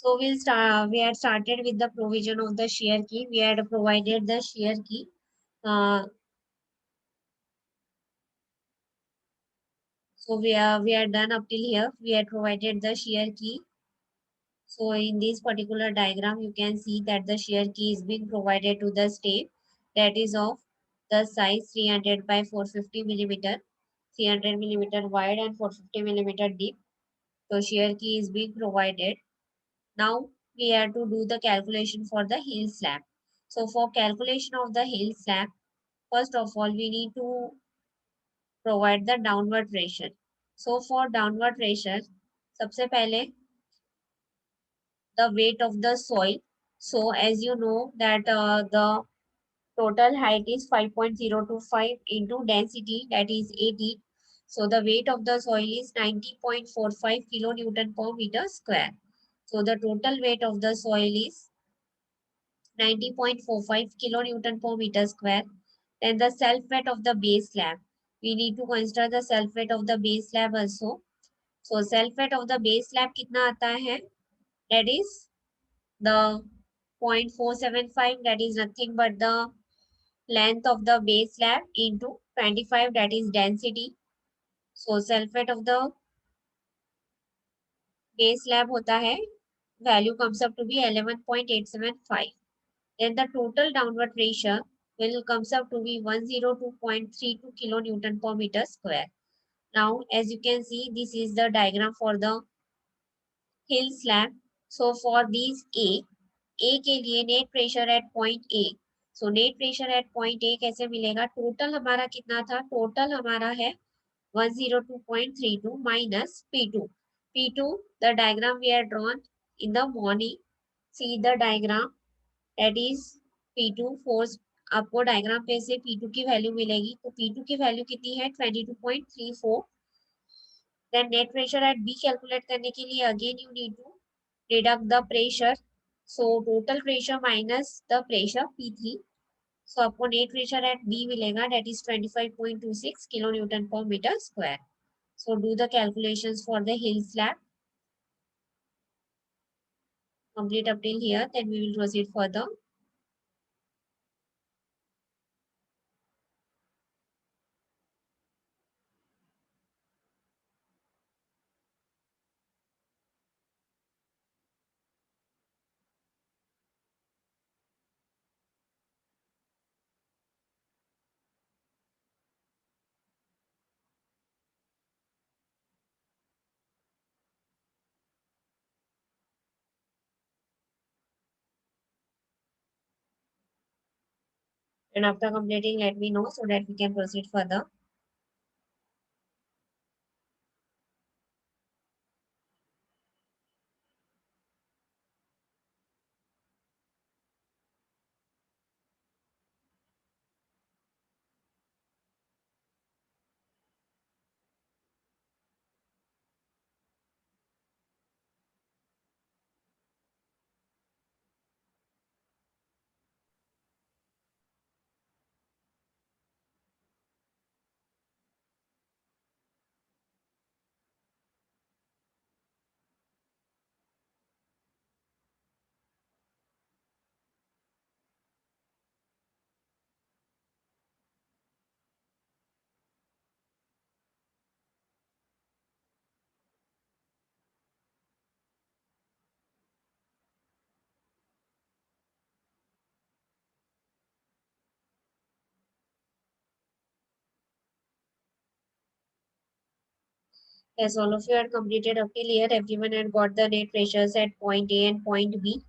So we had started with the provision of the shear key. We had provided the shear key. Uh, so we are done up till here. We had provided the shear key. So in this particular diagram, you can see that the shear key is being provided to the step, that is of the size 300 by 450 millimeter, 300 millimeter wide and 450 millimeter deep. So shear key is being provided. Now we have to do the calculation for the heel slab. So for calculation of the heel slab, first of all, we need to provide the downward pressure. So for downward pressure, सबसे पहले the weight of the soil. So as you know that the total height is 5.025 into density, that is 80. So the weight of the soil is 90.45 kilonewton per meter square. So the total weight of the soil is 90.45 kilonewton per meter square. Then the self weight of the base slab. We need to consider the self weight of the base slab also. So self weight of the base slab कितना आता है? That is the 0.475, that is nothing but the length of the base slab into 25, that is density. So self weight of the base slab होता है, value comes up to be 11.875. Then the total downward pressure will comes up to be 102.32 kilonewton per meter square. Now as you can see, this is the diagram for the hill slab. So for these A के लिए net pressure eight point A. So net pressure eight point A कैसे मिलेगा? Total हमारा कितना था? Total हमारा है 102.32 minus P2. P2, the diagram we had drawn in the morning. See the diagram, that is P2 force. आपको diagram पे से P2 की वैल्यू मिलेगी. तो P2 की वैल्यू कितनी है? 22.34. Then net pressure at B calculate करने के लिए again you need to deduct the pressure. So total pressure minus the pressure P3. So आपको नेट प्रेशर एट बी मिलेगा, that is 25.26 kilo newton per metre square. So do the calculations for the hill slab. Complete up till here, then we will proceed further. And after completing, let me know so that we can proceed further. Yes, all of you had completed up till here. Everyone had got the net pressures at point A and point B.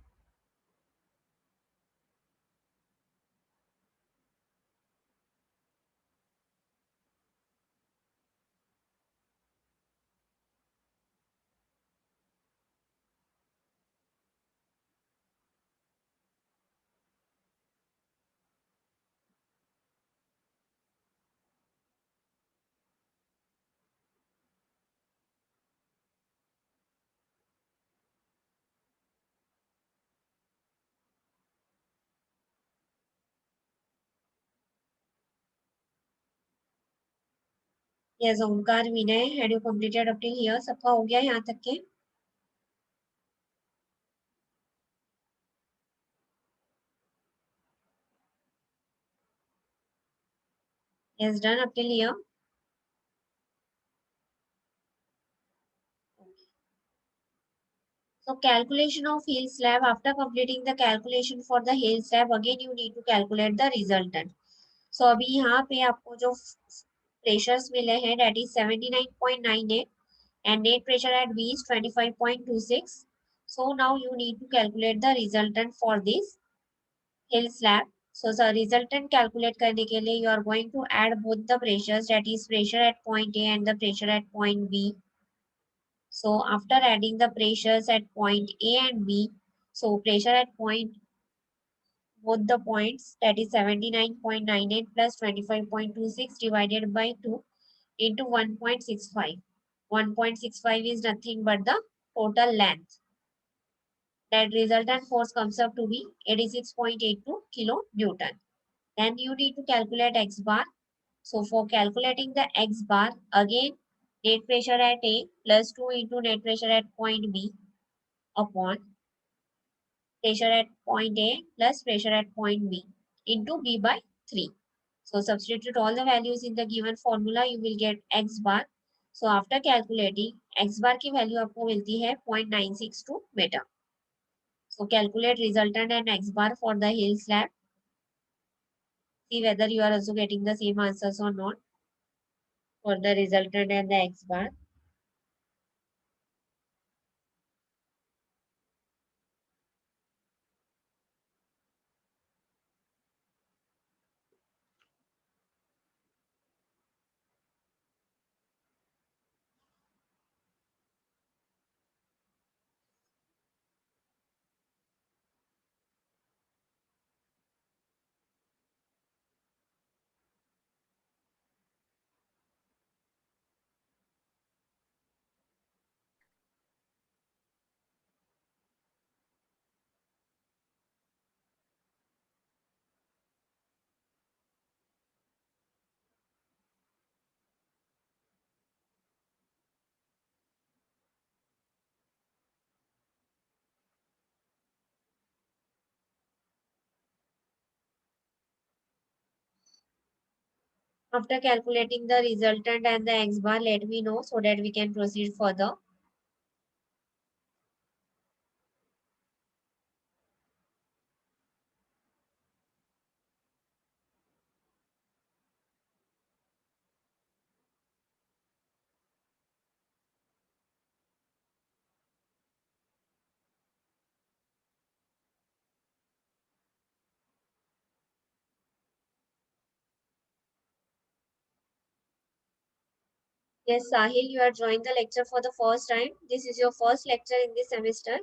Yes, Omkar Vinay, had you completed up till here? सबका हो गया यहाँ तक के? Yes, done up till here. So calculation of hill slab. After completing the calculation for the hill slab, again you need to calculate the resultant. So अभी यहाँ पे आपको जो pressures मिले हैं that is 79.98 and net pressure at B is 25.26. So now you need to calculate the resultant for this hill slab. So the resultant calculate करने के लिए you are going to add both the pressures, that is pressure at point A and the pressure at point B. So after adding the pressures at point A and B, so pressure at point both the points, that is 79.98 plus 25.26 divided by 2 into 1.65. 1.65 is nothing but the total length. That resultant force comes up to be 86.82 kilonewton. Then you need to calculate X bar. So for calculating the X bar, again net pressure at A plus 2 into net pressure at point B upon pressure at point A plus pressure at point B into B by 3. So substitute all the values in the given formula, you will get X bar. So after calculating, X bar की value आपको मिलती है 0.962 meter. So calculate resultant and X bar for the hill slab. See whether you are also getting the same answers or not for the resultant and the X bar. After calculating the resultant and the X bar, let me know so that we can proceed further. Yes, Sahil, you are joining the lecture for the first time. This is your first lecture in this semester.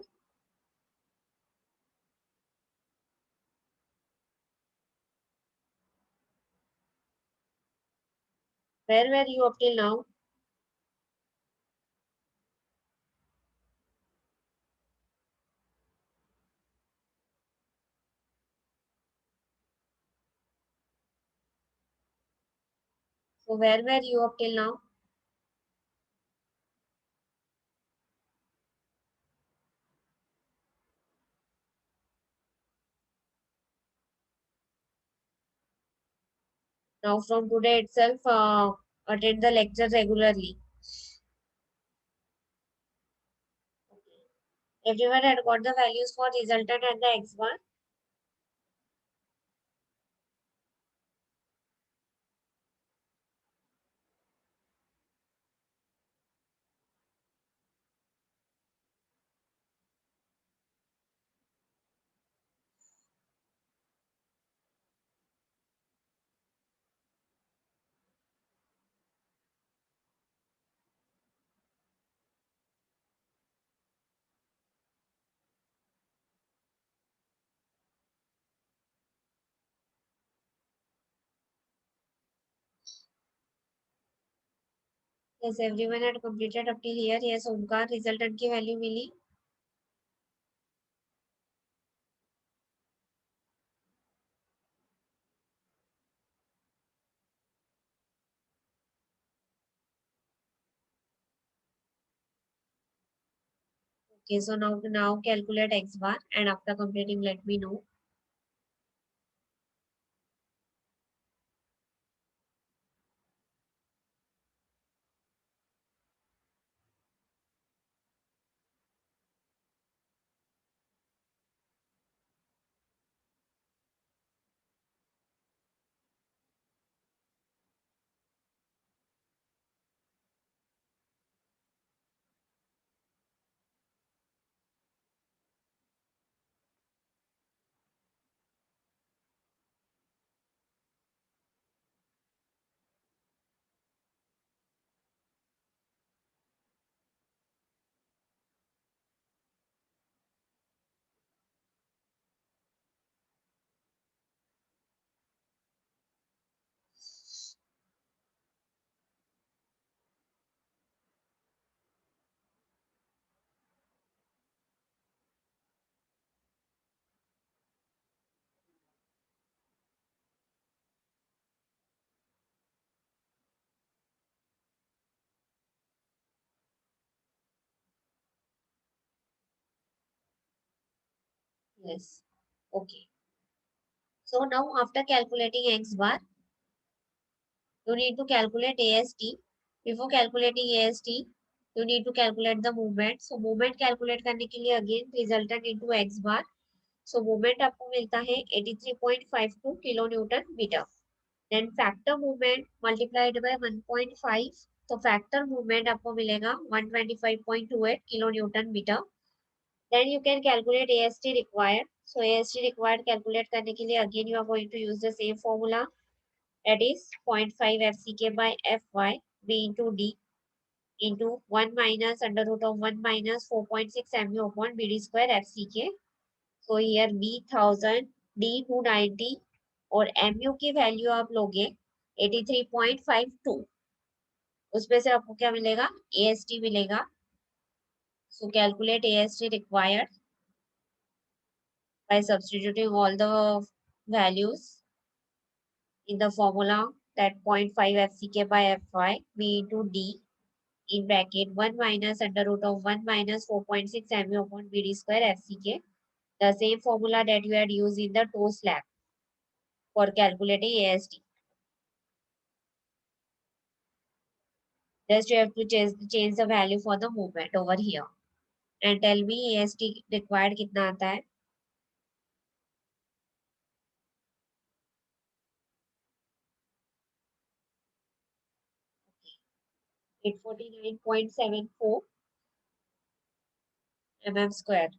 Where were you up till now? So where were you up till now? Now from today itself, attend the lecture regularly. Everyone had got the values for resultant and the X bar. Yes, everyone had completed up till here. Yes, Omkar, resultant की value milli. Okay, so now calculate X bar and after completing, let me know. Yes. Okay. So now after calculating x bar, you need to calculate AST. Before calculating AST, you need to calculate the movement. So movement calculate करने के लिए again resultant into x bar. So movement आपको मिलता है 83.52 kilo newton metre. Then factor movement multiplied by 1.5. तो factor movement आपको मिलेगा 125.28 kilo newton metre. Then you can calculate AST required. So AST required calculate करने के लिए again you are going to use the same formula. That is 0.5 FCK by Fy B into D into 1 minus under root of 1 minus 4.6 mu upon BD square FCK. So here B 1000 D 290 और mu की value आप लोगे 83.52. उसमें से आपको क्या मिलेगा AST मिलेगा. So calculate AST required by substituting all the values in the formula that 0.5 FCK by Fy B into D in bracket 1 minus under root of 1 minus 4.6 mu upon BD square FCK. The same formula that you had used in the toe slab for calculating AST. Just you have to change the value for the movement over here. And tell me AST required कितना आता है. 849.74 mm square.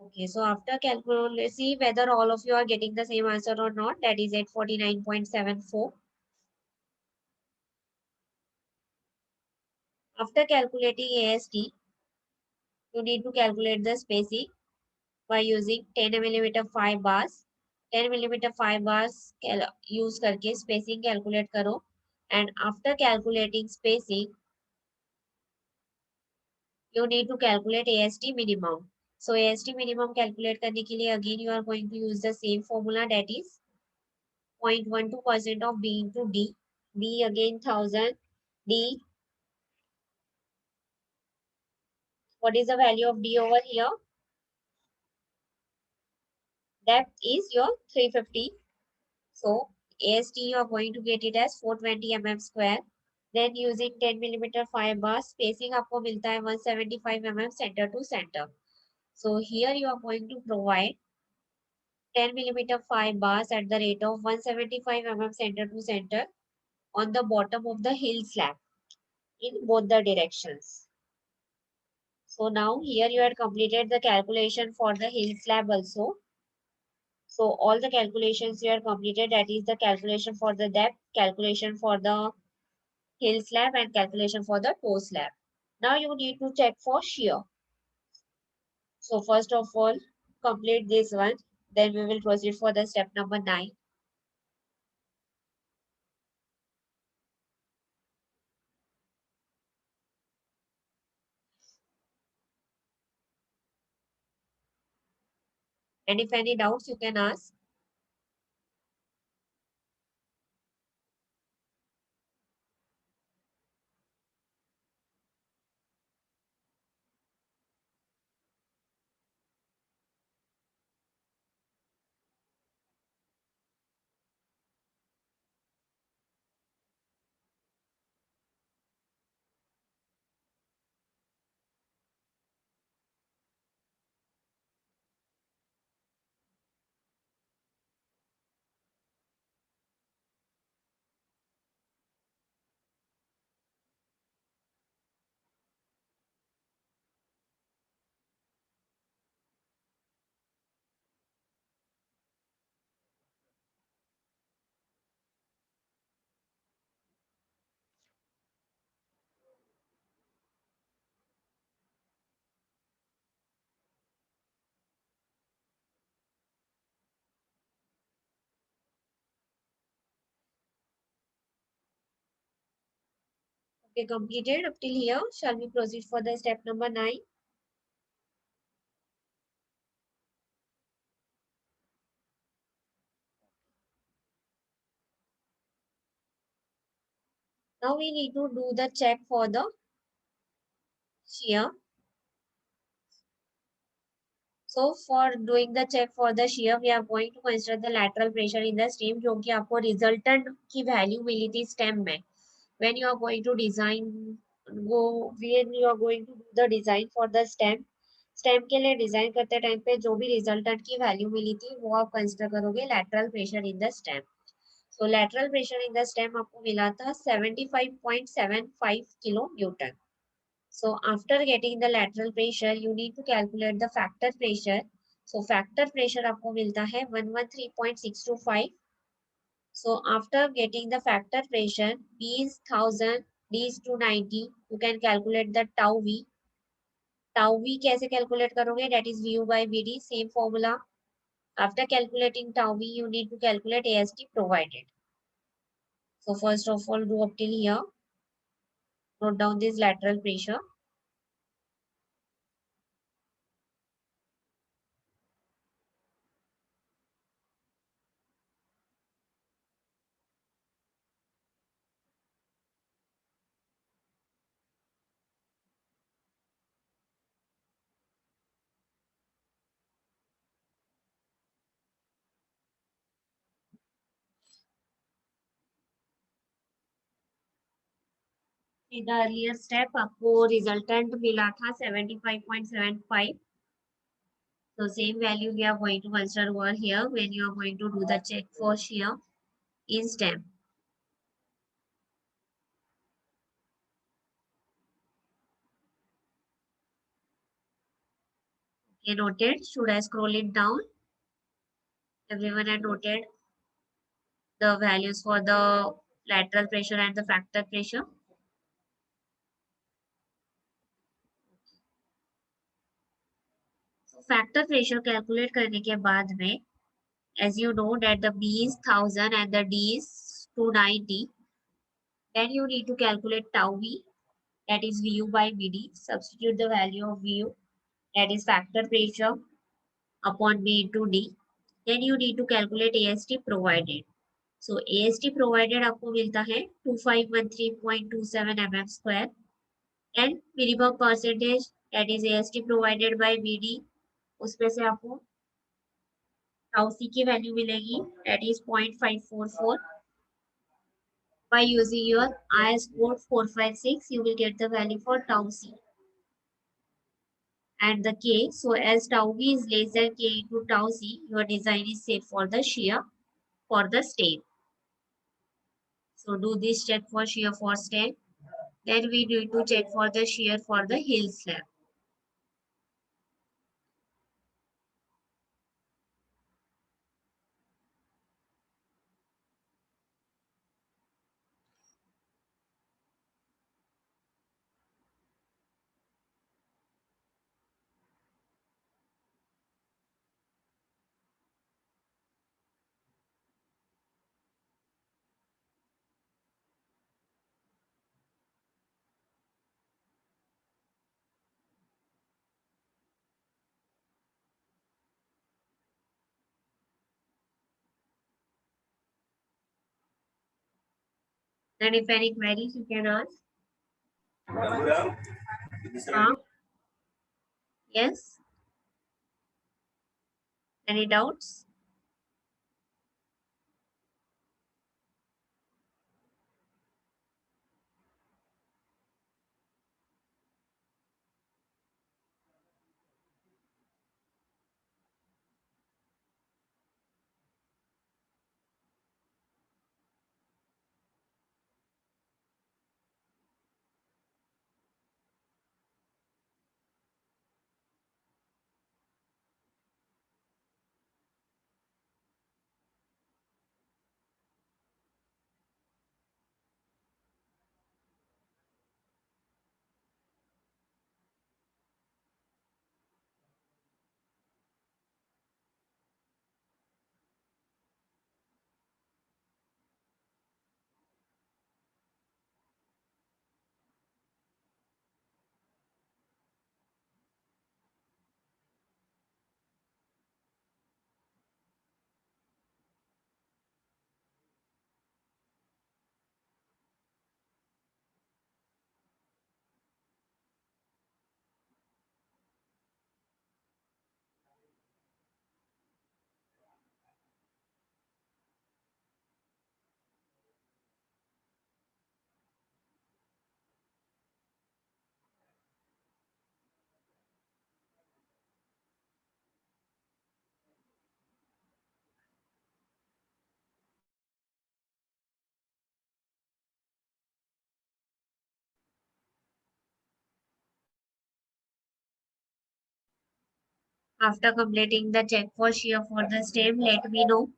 Okay, so after calculation, let's see whether all of you are getting the same answer or not. That is 849.74. After calculating AST, you need to calculate the spacing by using 10 mm 5 bars. 10 mm 5 bars use करके spacing calculate करो. And after calculating spacing, you need to calculate AST minimum. So AST minimum calculate करने के लिए again you are going to use the same formula, that is 0.12% of B into D. B again 1000. D, what is the value of D over here? Depth is your 350. So AST you are going to get it as 420 mm square. Then using 10 mm 5 bar spacing आपको मिलता है 175 mm center to center. So here you are going to provide 10 mm 5 bars at the rate of 175 mm center to center on the bottom of the hill slab in both the directions. So now here you had completed the calculation for the hill slab also. So all the calculations you have completed, that is the calculation for the depth, calculation for the hill slab and calculation for the toe slab. Now you need to check for shear. So first of all, complete this one. Then we will proceed for the step number 9. And if any doubts, you can ask. Okay, completed up till here. Shall we proceed for the step number 9? Now we need to do the check for the shear. So for doing the check for the shear, we are going to consider the lateral pressure in the stem, जो कि आपको resultant की value मिली थी stem में. When you are going to design, when you are going to do the design for the stem के लिए design करते time पे जो भी रिजल्टेंट की वैल्यू मिली थी वो आप कंसिडर करोगे lateral pressure in the stem. So lateral pressure in the stem आपको मिला था 75.75 kilo Newton. So after getting the lateral pressure, you need to calculate the factor pressure. So factor pressure आपको मिलता है 113.625. So after getting the factor pressure, B is 1000, D is 290. You can calculate the tau V. Tau V कैसे calculate करोगे? That is VU by VD, same formula. After calculating tau V, you need to calculate AST provided. So first of all, do up till here. Note down this lateral pressure. In the earlier step आपको resultant मिला था 75.75. So same value we are going to consider over here when you are going to do the check for shear in stem. Okay, noted. Should I scroll it down? Everyone had noted the values for the lateral pressure and the factor pressure. So factor pressure calculate करने के बाद में, as you know that the B is 1000 and the D is 290, then you need to calculate tau V, that is VU by VD. Substitute the value of VU, that is factor pressure, upon B into D. Then you need to calculate AST provided. So AST provided आपको मिलता है 2513.27 mm square and minimum percentage, that is AST provided by VD, उसमें से आपको tau C की value मिलेगी, that is 0.544. By using your IS code 456, you will get the value for tau C and the K. So as tau V is less than K into tau C, your design is safe for the shear for the stem. So do this check for shear for stem. Then we need to check for the shear for the heel slab. Then if any queries you can ask. Yes. Any doubts? After completing the check for shear for the stem, let me know.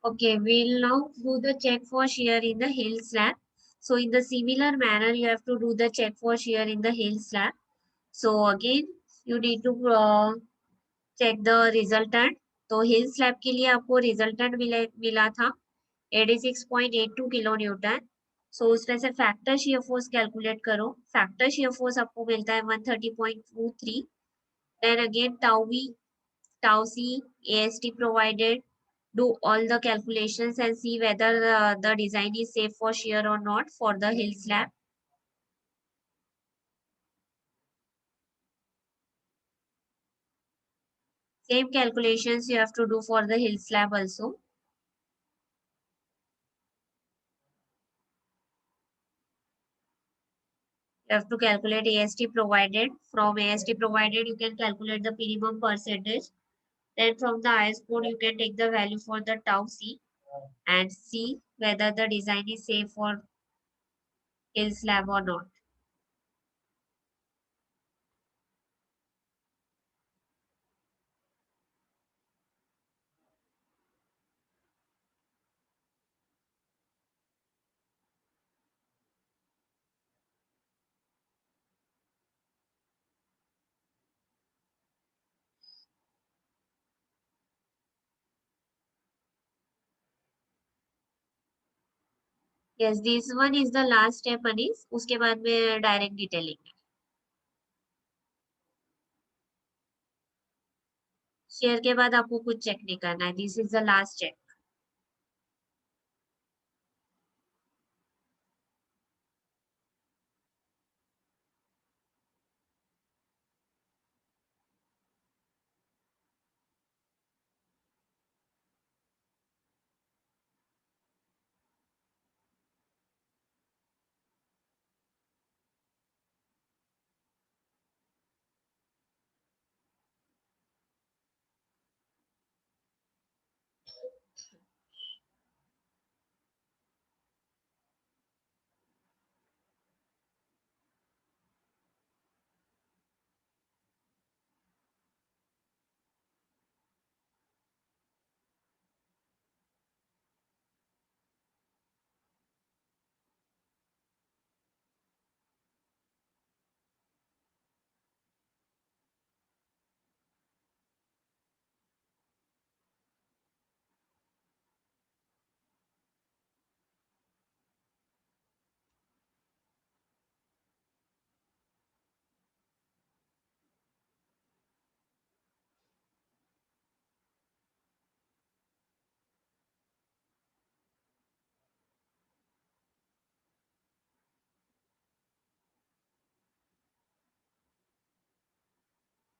Okay, we'll now do the check for shear in the hill slab. So in the similar manner, you have to do the check for shear in the hill slab. So again, you need to check the resultant. तो हिल slab के लिए आपको resultant मिला था 86.82 kilo Newton. So उसमें से factor shear force calculate करो. Factor shear force आपको मिलता है 130.23. Then again tau V, tau c, AST provided. Do all the calculations and see whether the design is safe for shear or not for the hill slab. Same calculations you have to do for the hill slab also. You have to calculate AST provided. From AST provided, you can calculate the minimum percentage. Then from the IS code, you can take the value for the tau c and see whether the design is safe for hill slab or not. Yes, this one is the last step, Anis. उसके बाद में direct detailing. Share के बाद आपको कुछ check नहीं करना है. This is the last check.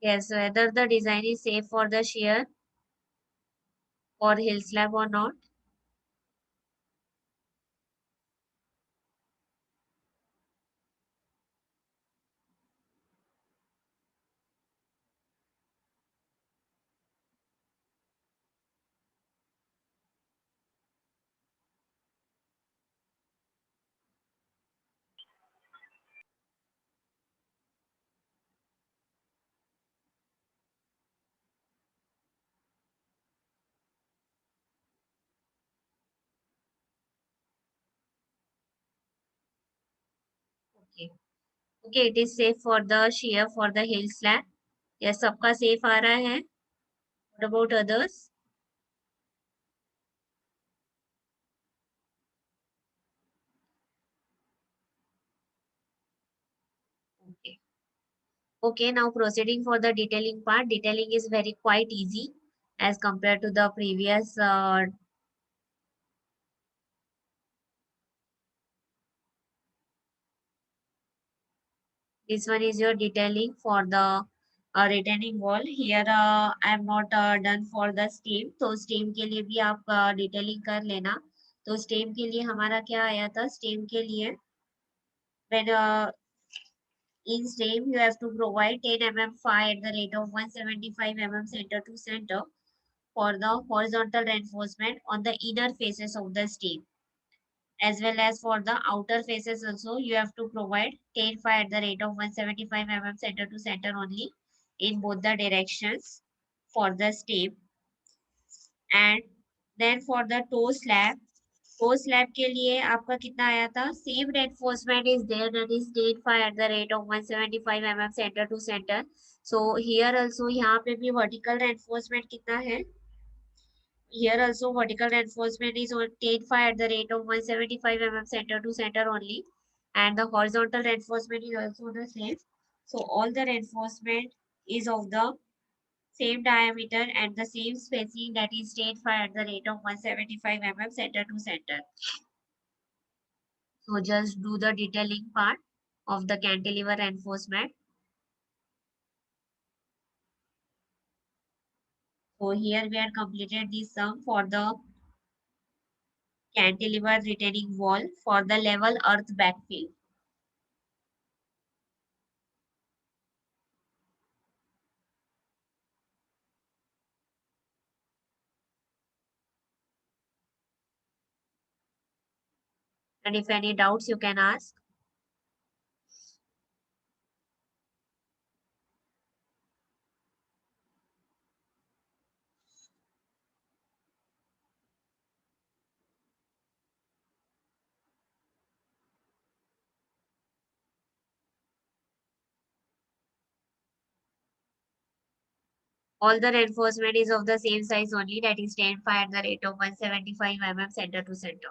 Yes, whether the design is safe for the shear or hill slab or not. Okay. Okay, it is safe for the shear for the hill slab. Yes, सबका safe आ रहा है. What about others? Okay. Okay, now proceeding for the detailing part. Detailing is very quite easy as compared to the previous. This one is your detailing for the retaining wall. Here I am not done for the stem. तो stem के लिए भी आप detailing कर लेना. तो stem के लिए हमारा क्या आया था? Stem के लिए when in stem you have to provide 10 mm phi at the rate of 175 mm center to center. for the horizontal reinforcement on the inner faces of the stem, as well as for the outer faces also you have to provide 10 phi at the rate of 175 mm center to center only in both the directions for the stem. And then for the toe slab के लिए आपका कितना आया था, same reinforcement is there, that is 10 phi at the rate of 175 mm center to center. So here also यहाँ पे भी vertical reinforcement कितना है, here also vertical reinforcement is on 10 phi at the rate of 175 mm center to center only, and the horizontal reinforcement is also the same. So all the reinforcement is of the same diameter and the same spacing, that is 10 phi at the rate of 175 mm center to center. So just do the detailing part of the cantilever reinforcement. So here we have completed this sum for the cantilever retaining wall for the level earth backfill. And if any doubts, you can ask. All the reinforcement is of the same size only, that is 10 phi at the rate of 175 mm center to center.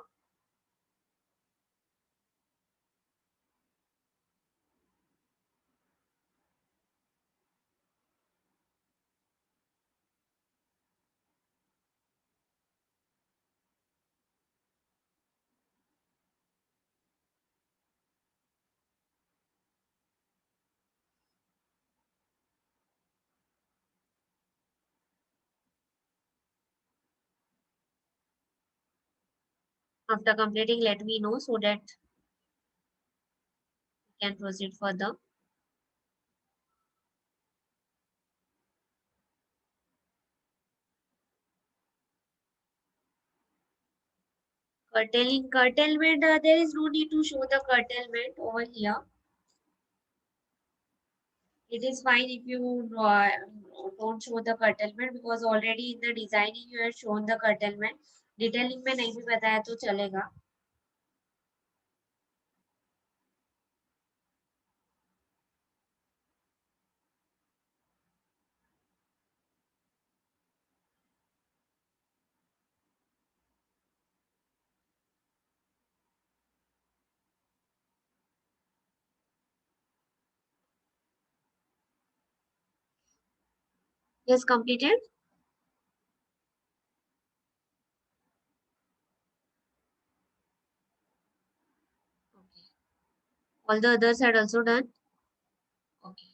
After completing, let me know so that we can proceed further. Curtailment, there is no need to show the curtailment over here. It is fine if you don't show the curtailment, because already in the designing you have shown the curtailment. Detailing में नहीं भी बताया तो चलेगा. Yes, completed. Okay. All the others had also done. Okay.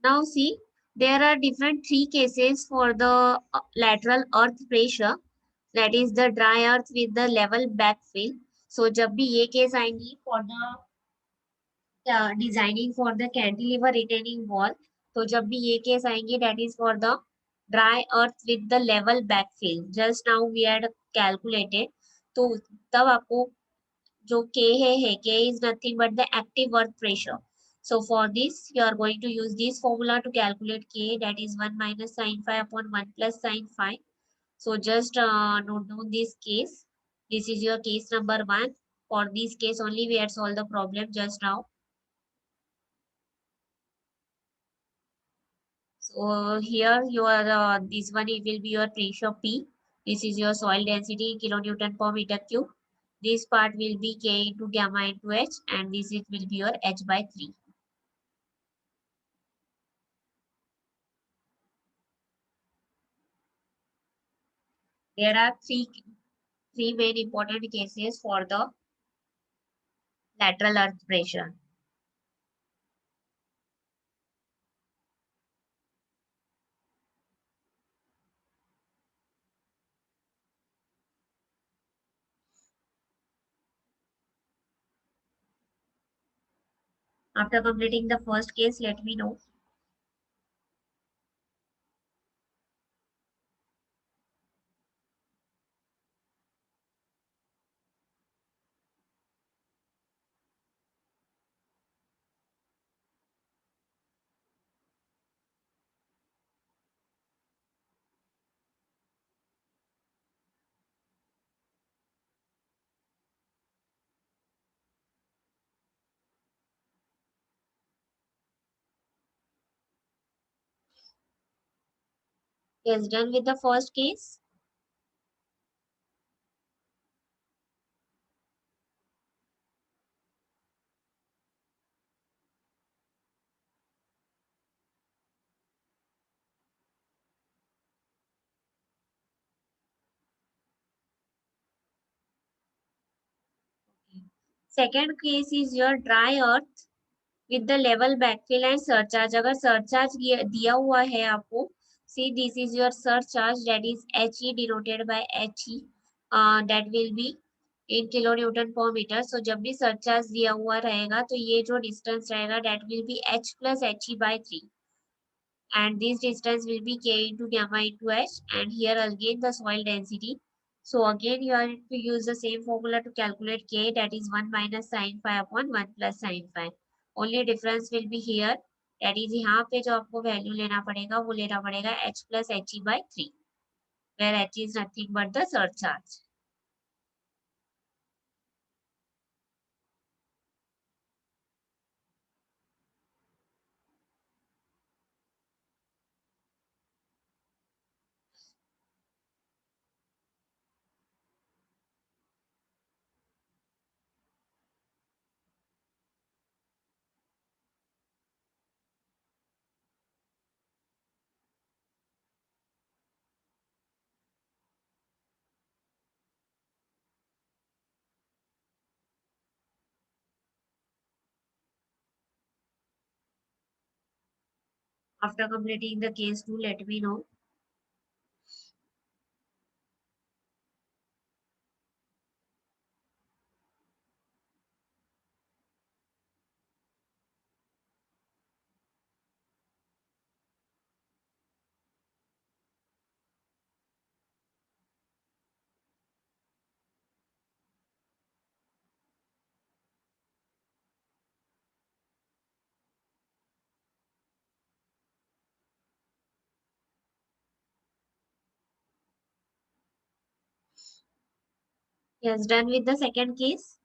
Now see, there are different three cases for the lateral earth pressure, that is the dry earth with the level backfill. So जब भी ये case आएंगी for the designing for the cantilever retaining wall, तो जब भी ये case आएंगी that is for the dry earth with the level backfill. Just now we had calculated, तो तब आपको जो K है K is nothing but the active earth pressure. So for this, you are going to use this formula to calculate K, that is 1 minus sin phi upon 1 plus sin phi. So just note down this case. This is your case number 1. For this case only we had solved the problem just now. So here your this one it will be your pressure P. This is your soil density kilonewton per meter cube. This part will be K into gamma into H, and this it will be your H by 3. There are three main important cases for the lateral earth pressure. After completing the first case, let me know. Yes, done with the first case. Second case is your dry earth with the level backfill and surcharge. अगर surcharge दिया हुआ है आपको, see this is your surcharge, that is HE denoted by HE, that will be in kilonewton per meter. So जब भी surcharge दिया हुआ रहेगा तो ये जो distance रहेगा that will be H plus HE by 3. And this distance will be K into gamma into H, and here again the soil density. So again you are to use the same formula to calculate K, that is 1 minus sin phi upon 1 plus sin phi. Only difference will be here, that is यहाँ पे जो आपको value लेना पड़ेगा वो लेना पड़ेगा H plus HE by 3, where H is nothing but the surcharge. After completing the case 2, let me know. Yes, done with the second case.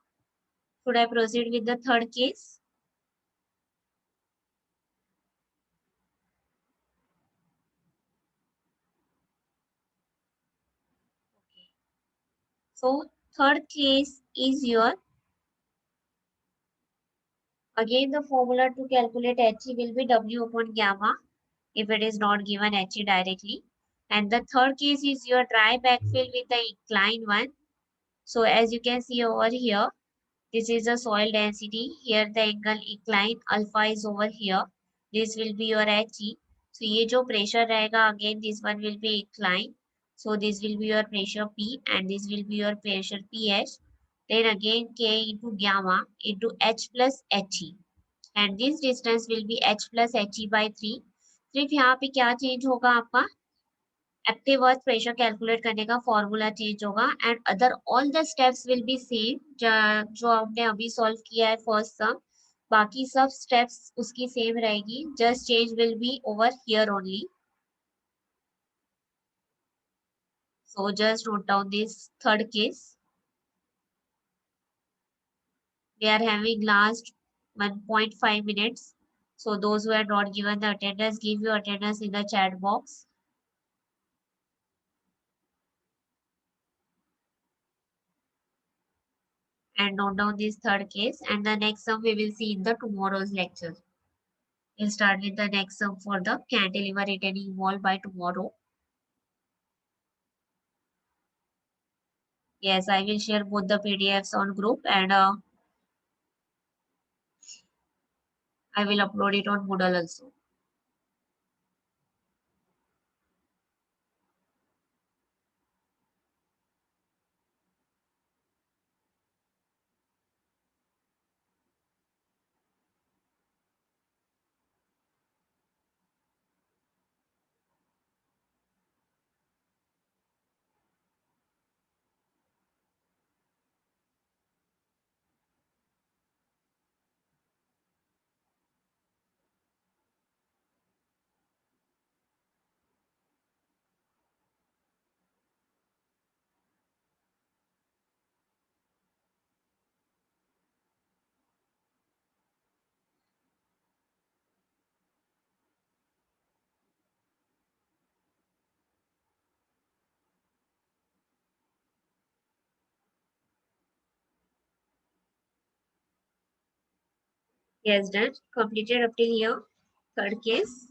Should I proceed with the third case? So third case is your, again the formula to calculate He will be W upon gamma if it is not given He directly. And the third case is your dry backfill with the inclined one. So as you can see over here, this is the soil density. Here the angle incline alpha is over here. This will be your He. So ये जो pressure रहेगा, again this one will be inclined. So this will be your pressure P and this will be your pressure PH. Then again K into gamma into H plus He. And this distance will be H plus He by 3. सिर्फ यहाँ पे क्या change होगा आपका, active earth pressure calculate करने का formula change होगा and other all the steps will be same जो हमने अभी सॉल्व किया है फर्स्ट सम, बाकी सब स्टेप्स उसकी सेम रहेगी, just change will be over here only. So just note down this third case. We are having last 1.5 minutes. So those who are not given the attendance, give your attendance in the chat box. And note down this third case. And the next sum we will see in the tomorrow's lecture. We'll start with the next sum for the cantilever retaining wall by tomorrow. Yes, I will share both the PDFs on group and I will upload it on Moodle also. Yes, done. Completed up till here. Third case.